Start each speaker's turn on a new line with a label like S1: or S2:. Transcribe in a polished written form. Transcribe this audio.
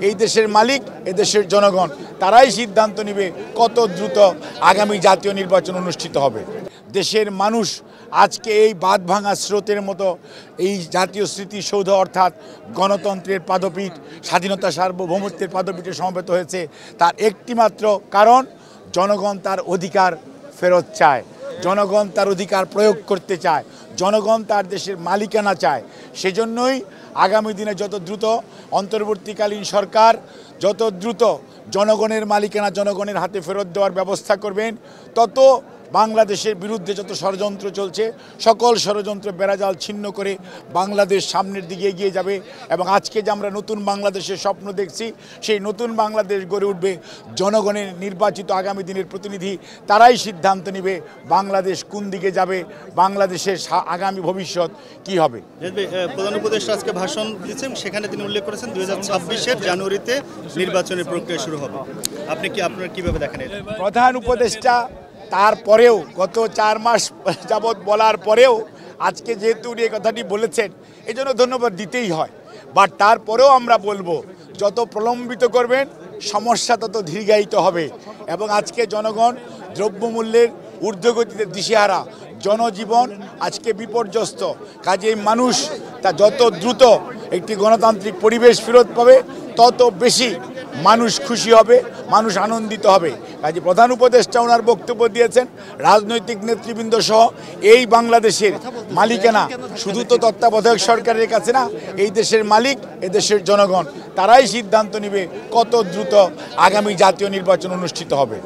S1: এই দেশের মালিক এ দেশের জনগণ, তারাই সিদ্ধান্ত নেবে কত দ্রুত আগামী জাতীয় নির্বাচন অনুষ্ঠিত হবে। দেশের মানুষ আজকে এই বাঁধ ভাঙা স্রোতের মতো এই জাতীয় স্মৃতিসৌধ অর্থাৎ গণতন্ত্রের পাদপীঠ, স্বাধীনতা সার্বভৌমত্বের পাদপীঠে সমবেত হয়েছে, তার একটিমাত্র কারণ জনগণ তার অধিকার ফেরত চায়, জনগণ তার অধিকার প্রয়োগ করতে চায়, জনগণ তার দেশের মালিকানা চায়। সেজন্যই আগামী দিনে যত দ্রুত অন্তর্বর্তীকালীন সরকার যত দ্রুত জনগণের মালিকানা জনগণের হাতে ফেরত দেওয়ার ব্যবস্থা করবেন, তত বাংলাদেশের বিরুদ্ধে যত ষড়যন্ত্র চলছে সকল ষড়যন্ত্র বেড়াজাল ছিন্ন করে বাংলাদেশ সামনের দিকে এগিয়ে যাবে। এবং আজকে যে আমরা নতুন বাংলাদেশের স্বপ্ন দেখছি, সেই নতুন বাংলাদেশ গড়ে উঠবে জনগণের নির্বাচিত আগামী দিনের প্রতিনিধি, তারাই সিদ্ধান্ত নেবে বাংলাদেশ কোন দিকে যাবে, বাংলাদেশের আগামী ভবিষ্যৎ কি হবে।
S2: প্রধান উপদেষ্টা আজকে ভাষণ দিয়েছেন, সেখানে তিনি উল্লেখ করেছেন 2026-এর জানুয়ারিতে নির্বাচনের প্রক্রিয়া শুরু হবে। আপনার কিভাবে দেখেন?
S1: প্রধান উপদেষ্টা তারপরেও গত 4 মাস যাবৎ বলার পরেও আজকে যেহেতু উনি এই কথাটি বলেছেন, এই জন্য ধন্যবাদ দিতেই হয়। বাট তারপরেও আমরা বলবো, যত প্রলম্বিত করবেন সমস্যা তত দীর্ঘায়িত হবে। এবং আজকে জনগণ দ্রব্যমূল্যের ঊর্ধ্বগতিতে দিশেহারা, জনজীবন আজকে বিপর্যস্ত। কাজেই মানুষ তা যত দ্রুত একটি গণতান্ত্রিক পরিবেশ ফেরত পাবে তত বেশি মানুষ খুশি হবে, মানুষ আনন্দিত হবে। কাজে প্রধান উপদেষ্টা ওনার বক্তব্য দিয়েছেন, রাজনৈতিক নেতৃবৃন্দ সহ এই বাংলাদেশের মালিকানা শুধু তো তত্ত্বাবধায়ক সরকারের কাছে না, এই দেশের মালিক এ দেশের জনগণ, তারাই সিদ্ধান্ত নেবে কত দ্রুত আগামী জাতীয় নির্বাচন অনুষ্ঠিত হবে।